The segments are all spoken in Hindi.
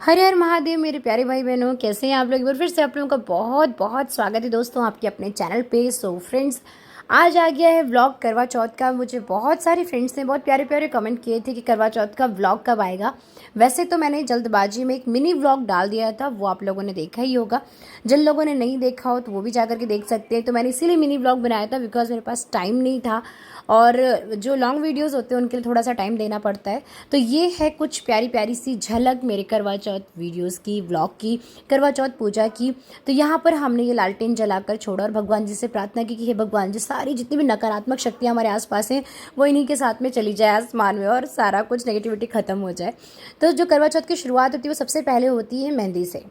हर हर महादेव मेरे प्यारे भाई बहनों, कैसे हैं आप लोग। एक बार फिर से आप लोगों का बहुत बहुत स्वागत है दोस्तों आपके अपने चैनल पे। सो फ्रेंड्स, आज आ गया है व्लॉग करवा चौथ का। मुझे बहुत सारे फ्रेंड्स ने बहुत प्यारे प्यारे कमेंट किए थे कि करवा चौथ का व्लॉग कब आएगा। वैसे तो मैंने जल्दबाजी में एक मिनी व्लॉग डाल दिया था, वो आप लोगों ने देखा ही होगा। जिन लोगों ने नहीं देखा हो तो वो भी जाकर के देख सकते हैं। तो मैंने इसीलिए मिनी व्लॉग बनाया था बिकॉज मेरे पास टाइम नहीं था, और जो लॉन्ग वीडियोज़ होते हैं उनके लिए थोड़ा सा टाइम देना पड़ता है। तो ये है कुछ प्यारी प्यारी सी झलक मेरे करवा चौथ वीडियोस की, व्लॉग की, करवा चौथ पूजा की। तो यहाँ पर हमने ये लालटेन जलाकर छोड़ा और भगवान जी से प्रार्थना की कि हे भगवान जी, सारी जितनी भी नकारात्मक शक्तियाँ हमारे आसपास हैं वो इन्हीं के साथ में चली जाए आसमान में, और सारा कुछ नेगेटिविटी ख़त्म हो जाए। तो जो करवा चौथ की शुरुआत होती है वो सबसे पहले होती है मेहंदी से।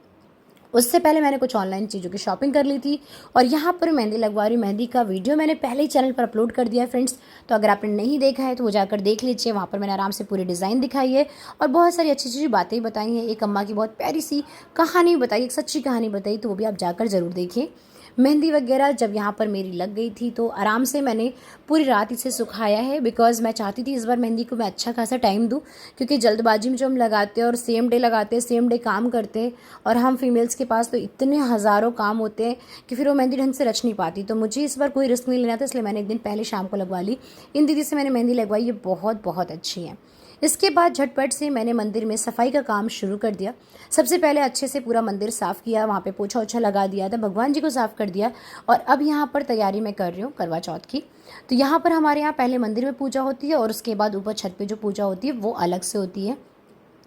उससे पहले मैंने कुछ ऑनलाइन चीज़ों की शॉपिंग कर ली थी, और यहाँ पर मेहंदी लगवा रही। मेहंदी का वीडियो मैंने पहले ही चैनल पर अपलोड कर दिया है फ्रेंड्स। तो अगर आपने नहीं देखा है तो वो जाकर देख लीजिए। वहाँ पर मैंने आराम से पूरी डिज़ाइन दिखाई है और बहुत सारी अच्छी अच्छी बातें बताई हैं। एक अम्मा की बहुत प्यारी सी कहानी बताई, एक सच्ची कहानी बताई, तो वो भी आप जाकर ज़रूर देखिए। मेहंदी वगैरह जब यहाँ पर मेरी लग गई थी तो आराम से मैंने पूरी रात इसे सुखाया है, बिकॉज़ मैं चाहती थी इस बार मेहंदी को मैं अच्छा खासा टाइम दूँ। क्योंकि जल्दबाजी में जो हम लगाते हैं और सेम डे लगाते हैं, सेम डे काम करते हैं, और हम फीमेल्स के पास तो इतने हज़ारों काम होते हैं कि फिर वो मेहंदी ढंग से रच नहीं पाती। तो मुझे इस बार कोई रिस्क नहीं लेना था, इसलिए मैंने एक दिन पहले शाम को लगवा ली। इन दीदी से मैंने मेहंदी लगवाई, ये बहुत बहुत अच्छी है। इसके बाद झटपट से मैंने मंदिर में सफाई का काम शुरू कर दिया। सबसे पहले अच्छे से पूरा मंदिर साफ़ किया, वहाँ पे पोछा ओछा लगा दिया था, भगवान जी को साफ़ कर दिया। और अब यहाँ पर तैयारी मैं कर रही हूँ करवा चौथ की। तो यहाँ पर हमारे यहाँ पहले मंदिर में पूजा होती है और उसके बाद ऊपर छत पे जो पूजा होती है वो अलग से होती है।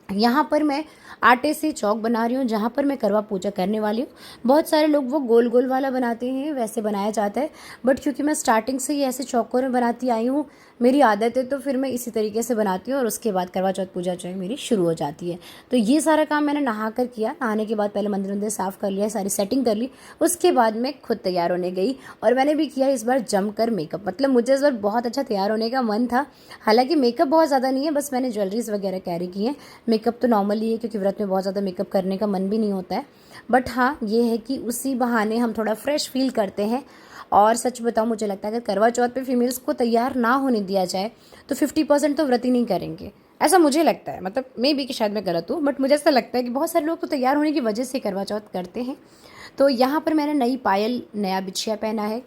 यहाँ पर मैं आटे से चौक बना रही हूँ जहाँ पर मैं करवा पूजा करने वाली हूँ। बहुत सारे लोग वो गोल गोल वाला बनाते हैं, वैसे बनाया जाता है, बट क्योंकि मैं स्टार्टिंग से ही ऐसे चौकों में बनाती आई हूँ, मेरी आदत है, तो फिर मैं इसी तरीके से बनाती हूँ और उसके बाद करवा चौथ पूजा जो है मेरी शुरू हो जाती है। तो ये सारा काम मैंने नहा कर किया। नहाने के बाद पहले मंदिर वंदिर साफ़ कर लिया, सारी सेटिंग कर ली। उसके बाद मैं खुद तैयार होने गई, और मैंने भी किया इस बार जमकर मेकअप। मतलब मुझे इस बार बहुत अच्छा तैयार होने का मन था। हालांकि मेकअप बहुत ज़्यादा नहीं है, बस मैंने ज्वेलरीज वगैरह कैरी की है। मेकअप तो नॉर्मली है क्योंकि व्रत में बहुत ज़्यादा मेकअप करने का मन भी नहीं होता है। बट हाँ, ये है कि उसी बहाने हम थोड़ा फ्रेश फील करते हैं। और सच बताऊँ, मुझे लगता है अगर करवा चौथ पे फीमेल्स को तैयार ना होने दिया जाए तो 50% तो व्रत ही नहीं करेंगे। ऐसा मुझे लगता है, मतलब मे बी कि शायद मैं गलत हूँ, बट मुझे ऐसा लगता है कि बहुत सारे लोग तो तैयार होने की वजह से करवा चौथ करते हैं। तो यहाँ पर मैंने नई पायल, नया बिछिया पहना है।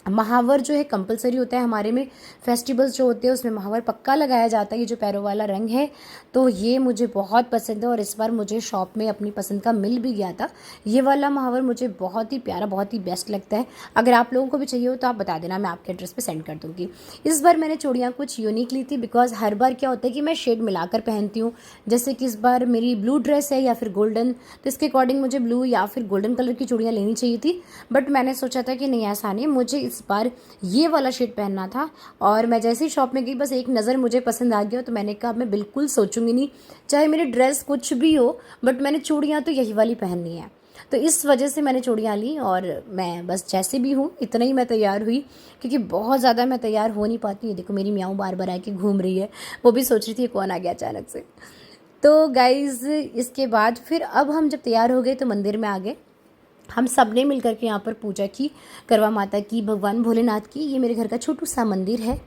महावर जो है कंपलसरी होता है हमारे में। फेस्टिवल्स जो होते हैं उसमें महावर पक्का लगाया जाता है। ये जो पैरों वाला रंग है तो ये मुझे बहुत पसंद है, और इस बार मुझे शॉप में अपनी पसंद का मिल भी गया था। ये वाला महावर मुझे बहुत ही प्यारा, बहुत ही बेस्ट लगता है। अगर आप लोगों को भी चाहिए हो तो आप बता देना, मैं आपके एड्रेस पे सेंड कर दूँगी। इस बार मैंने चूड़ियाँ कुछ यूनिक ली थी, बिकॉज हर बार क्या होता है कि मैं शेड मिलाकर पहनती हूँ। जैसे कि इस बार मेरी ब्लू ड्रेस है या फिर गोल्डन, तो इसके अकॉर्डिंग मुझे ब्लू या फिर गोल्डन कलर की चूड़ियाँ लेनी चाहिए थी। बट मैंने सोचा था कि नहीं, ऐसा नहीं, मुझे इस बार ये वाला शेड पहनना था। और मैं जैसे ही शॉप में गई, बस एक नज़र मुझे पसंद आ गया, तो मैंने कहा मैं बिल्कुल सोचूंगी नहीं, चाहे मेरी ड्रेस कुछ भी हो, बट मैंने चूड़ियाँ तो यही वाली पहननी है। तो इस वजह से मैंने चूड़ियाँ ली, और मैं बस जैसे भी हूँ इतना ही मैं तैयार हुई, क्योंकि बहुत ज़्यादा मैं तैयार हो नहीं पाती। ये देखो मेरी म्याऊं बार बार आके घूम रही है, वो भी सोच रही थी कौन आ गया अचानक से। तो गाइज़, इसके बाद फिर अब हम जब तैयार हो गए तो मंदिर में आ गए। हम सब ने मिल के यहाँ पर पूजा की, करवा माता की, भगवान भोलेनाथ की। ये मेरे घर का छोटू सा मंदिर है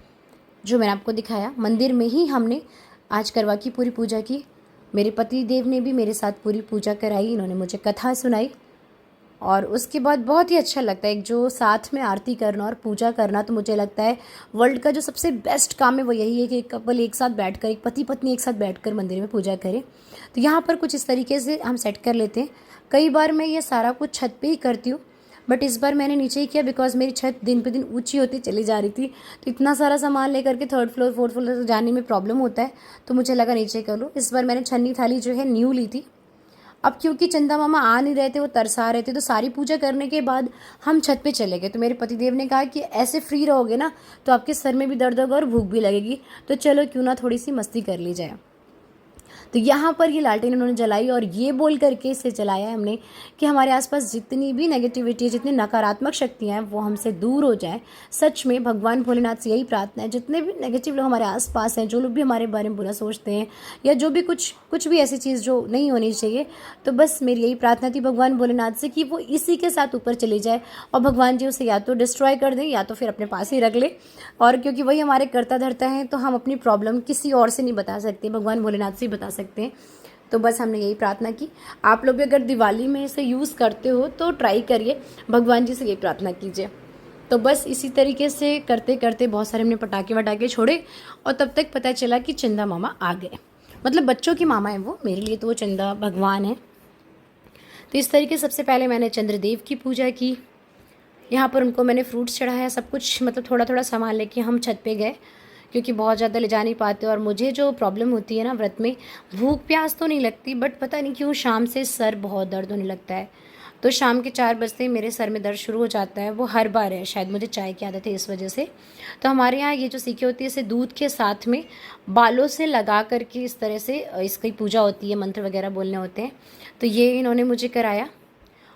जो मैंने आपको दिखाया। मंदिर में ही हमने आज करवा की पूरी पूजा की। मेरे पति देव ने भी मेरे साथ पूरी पूजा कराई, इन्होंने मुझे कथा सुनाई, और उसके बाद बहुत ही अच्छा लगता है। एक जो साथ में आरती करना और पूजा करना, तो मुझे लगता है वर्ल्ड का जो सबसे बेस्ट काम है वो यही है कि एक कपल एक साथ बैठकर, एक पति पत्नी एक साथ बैठकर मंदिर में पूजा करें। तो यहाँ पर कुछ इस तरीके से हम सेट कर लेते हैं। कई बार मैं ये सारा कुछ छत पे ही करती हूँ, बट इस बार मैंने नीचे ही किया, बिकॉज मेरी छत दिन पे दिन ऊंची होती चली जा रही थी। तो इतना सारा सामान लेकर के थर्ड फ्लोर फोर्थ फ्लोर जाने में प्रॉब्लम होता है, तो मुझे लगा नीचे कर लूँ। इस बार मैंने छन्नी थाली जो है न्यू ली थी। अब क्योंकि चंदा मामा आ नहीं रहे थे, वो तरसा रहे थे, तो सारी पूजा करने के बाद हम छत पे चले गए। तो मेरे पतिदेव ने कहा कि ऐसे फ्री रहोगे ना तो आपके सर में भी दर्द होगा और भूख भी लगेगी, तो चलो क्यों ना थोड़ी सी मस्ती कर ली जाए। तो यहाँ पर ये लालटेन उन्होंने जलाई, और ये बोल करके इसे जलाया है हमने कि हमारे आसपास जितनी भी नेगेटिविटी है, जितनी नकारात्मक शक्तियाँ हैं, वो हमसे दूर हो जाए। सच में भगवान भोलेनाथ से यही प्रार्थना है। जितने भी नेगेटिव लोग हमारे आसपास हैं, जो लोग भी हमारे बारे में बुरा सोचते हैं, या जो भी कुछ भी ऐसी चीज़ जो नहीं होनी चाहिए, तो बस मेरी यही प्रार्थना थी भगवान भोलेनाथ से कि वो इसी के साथ ऊपर चली जाए, और भगवान जी उसे या तो डिस्ट्रॉय कर दें या तो फिर अपने पास ही रख ले। और क्योंकि वही हमारे करता धरता है, तो हम अपनी प्रॉब्लम किसी और से नहीं बता सकते, भगवान भोलेनाथ से ही बता सकते हैं। तो बस हमने यही प्रार्थना की। आप लोग भी अगर दिवाली में इसे यूज़ करते हो तो ट्राई करिए, भगवान जी से यही प्रार्थना कीजिए। तो बस इसी तरीके से करते करते बहुत सारे हमने पटाखे वटाखे छोड़े और तब तक पता चला कि चंदा मामा आ गए। मतलब बच्चों की मामा है वो, मेरे लिए तो वो चंदा भगवान है। तो इस तरीके सबसे पहले मैंने चंद्रदेव की पूजा की। यहाँ पर उनको मैंने फ्रूट्स चढ़ाया, सब कुछ मतलब थोड़ा थोड़ा सामान लेके हम छत पे गए, क्योंकि बहुत ज़्यादा ले जा नहीं पाते। और मुझे जो प्रॉब्लम होती है ना व्रत में, भूख प्यास तो नहीं लगती, बट पता नहीं क्यों शाम से सर बहुत दर्द होने लगता है। तो शाम के 4 बजते ही मेरे सर में दर्द शुरू हो जाता है। वो हर बार है, शायद मुझे चाय की आदत है इस वजह से। तो हमारे यहाँ ये जो सीखे होती है, इसे दूध के साथ में बालों से लगा करके इस तरह से इसकी पूजा होती है, मंत्र वगैरह बोलने होते हैं। तो ये इन्होंने मुझे कराया।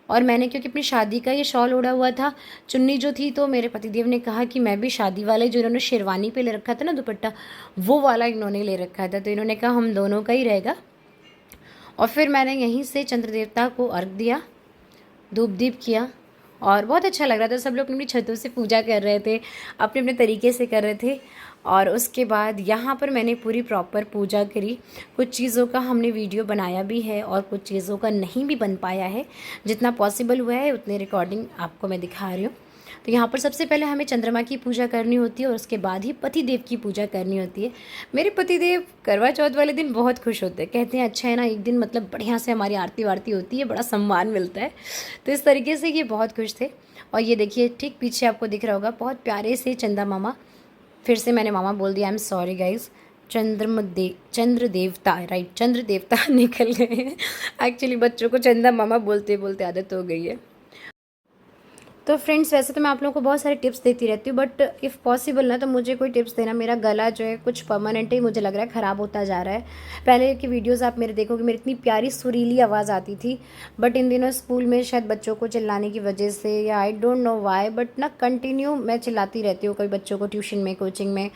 और मैंने क्योंकि अपनी शादी का ये शॉल ओढ़ा हुआ था, चुन्नी जो थी, तो मेरे पतिदेव ने कहा कि मैं भी शादी वाले जो इन्होंने शेरवानी पे ले रखा था ना दुपट्टा, वो वाला इन्होंने ले रखा था। तो इन्होंने कहा हम दोनों का ही रहेगा। और फिर मैंने यहीं से चंद्र देवता को अर्घ दिया, धूप दीप किया और बहुत अच्छा लग रहा था। सब लोग अपनी छतों से पूजा कर रहे थे, अपने अपने तरीके से कर रहे थे। और उसके बाद यहाँ पर मैंने पूरी प्रॉपर पूजा करी। कुछ चीज़ों का हमने वीडियो बनाया भी है और कुछ चीज़ों का नहीं भी बन पाया है। जितना पॉसिबल हुआ है उतने रिकॉर्डिंग आपको मैं दिखा रही हूँ। तो यहाँ पर सबसे पहले हमें चंद्रमा की पूजा करनी होती है और उसके बाद ही पतिदेव की पूजा करनी होती है। मेरे पतिदेव करवा चौथ वाले दिन बहुत खुश होते हैं, कहते हैं अच्छा है ना, एक दिन मतलब बढ़िया से हमारी आरती वारती होती है, बड़ा सम्मान मिलता है। तो इस तरीके से ये बहुत खुश थे। और ये देखिए ठीक पीछे आपको दिख रहा होगा बहुत प्यारे से चंदा मामा, फिर से मैंने मामा बोल दिया, आई एम सॉरी गाइज, चंद्र देवता, राइट, चंद्र देवता निकल गए हैं। एक्चुअली बच्चों को चंदा मामा बोलते बोलते आदत हो गई है। तो फ्रेंड्स वैसे तो मैं आप लोगों को बहुत सारे टिप्स देती रहती हूँ, बट इफ़ पॉसिबल ना तो मुझे कोई टिप्स देना। मेरा गला जो है कुछ परमानेंट ही मुझे लग रहा है ख़राब होता जा रहा है। पहले की वीडियोस आप मेरे देखोगे, मेरी इतनी प्यारी सुरीली आवाज़ आती थी, बट इन दिनों स्कूल में शायद बच्चों को चिल्लाने की वजह से या I don't know why, but ना कंटिन्यू मैं चिल्लाती रहती हूँ कभी बच्चों को ट्यूशन में, कोचिंग में,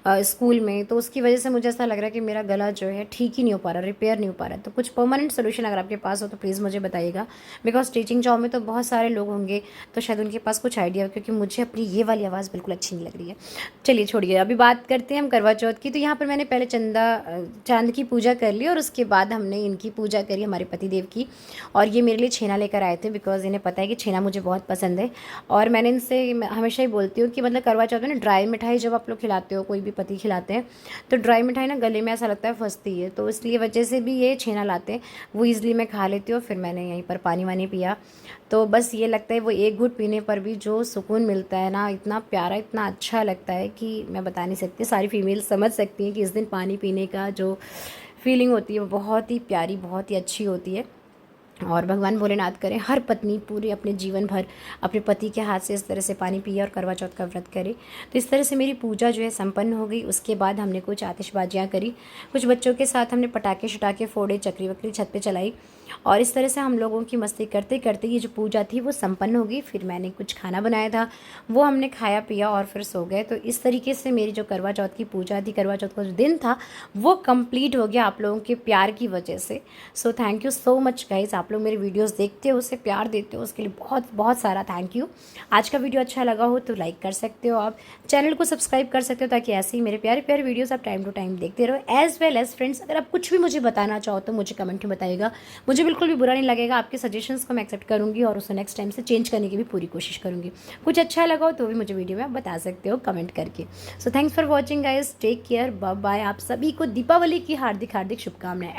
स्कूल में। तो उसकी वजह से मुझे ऐसा लग रहा है कि मेरा गला जो है ठीक ही नहीं हो पा रहा, रिपेयर नहीं हो पा रहा है। तो कुछ परमानेंट सोल्यूशन अगर आपके पास हो तो प्लीज़ मुझे बताइएगा, बिकॉज टीचिंग जॉब में तो बहुत सारे लोग होंगे, तो शायद उनके पास कुछ आइडिया हो, क्योंकि मुझे अपनी ये वाली आवाज़ बिल्कुल अच्छी नहीं लग रही है। चलिए छोड़िए, अभी बात करते हैं हम करवा चौथ की। तो यहाँ पर मैंने पहले चांद की पूजा कर ली और उसके बाद हमने इनकी पूजा करी, हमारे पतिदेव की। और ये मेरे लिए छेना लेकर आए थे, बिकॉज इन्हें पता है कि छेना मुझे बहुत पसंद है। और मैंने इनसे हमेशा ही बोलती हूँ कि मतलब करवा चौथ में ना ड्राई मिठाई जब आप लोग खिलाते हो, कोई भी पति खिलाते हैं, तो ड्राई मिठाई ना गले में ऐसा लगता है फंसती है, तो इसलिए वजह से भी ये छेना लाते हैं, वो ईज़िली मैं खा लेती हूँ। फिर मैंने यहीं पर पानी वानी पिया, तो बस ये लगता है वो एक घूंट पीने पर भी जो सुकून मिलता है ना, इतना प्यारा, इतना अच्छा लगता है कि मैं बता नहीं सकती। सारी फीमेल समझ सकती हैं कि इस दिन पानी पीने का जो फीलिंग होती है वो बहुत ही प्यारी, बहुत ही अच्छी होती है। और भगवान भोलेनाथ करें हर पत्नी पूरे अपने जीवन भर अपने पति के हाथ से इस तरह से पानी पिए और करवा चौथ का व्रत करे। तो इस तरह से मेरी पूजा जो है संपन्न हो गई। उसके बाद हमने कुछ आतिशबाजियाँ करी, कुछ बच्चों के साथ हमने पटाखे शटाखे फोड़े, चक्री वक्री छत पे चलाई, और इस तरह से हम लोगों की मस्ती करते करते ये जो पूजा थी वो संपन्न हो गई। फिर मैंने कुछ खाना बनाया था, वो हमने खाया पिया और फिर सो गए। तो इस तरीके से मेरी जो करवा चौथ की पूजा थी, करवा चौथ का जो दिन था, वो कंप्लीट हो गया आप लोगों के प्यार की वजह से। So thank you so much guys, आप लोग मेरे वीडियोस देखते हो, उससे प्यार देते हो, उसके लिए बहुत बहुत सारा थैंक यू। आज का वीडियो अच्छा लगा हो तो लाइक कर सकते हो, आप चैनल को सब्सक्राइब कर सकते हो, ताकि ऐसे ही मेरे प्यारे प्यारे वीडियोस आप टाइम टू टाइम देखते रहो। एज वेल एज फ्रेंड्स, अगर आप कुछ भी मुझे बताना चाहो तो मुझे कमेंट में बताइएगा, मुझे बिल्कुल भी बुरा नहीं लगेगा। आपके सजेशंस को मैं एक्सेप्ट करूँगी और उसे नेक्स्ट टाइम से चेंज करने की भी पूरी कोशिश करूँगी। कुछ अच्छा लगा हो तो भी मुझे वीडियो में आप बता सकते हो कमेंट करके। So thanks for watching guys, take care, bye bye. आप सभी को दीपावली की हार्दिक हार्दिक शुभकामनाएं।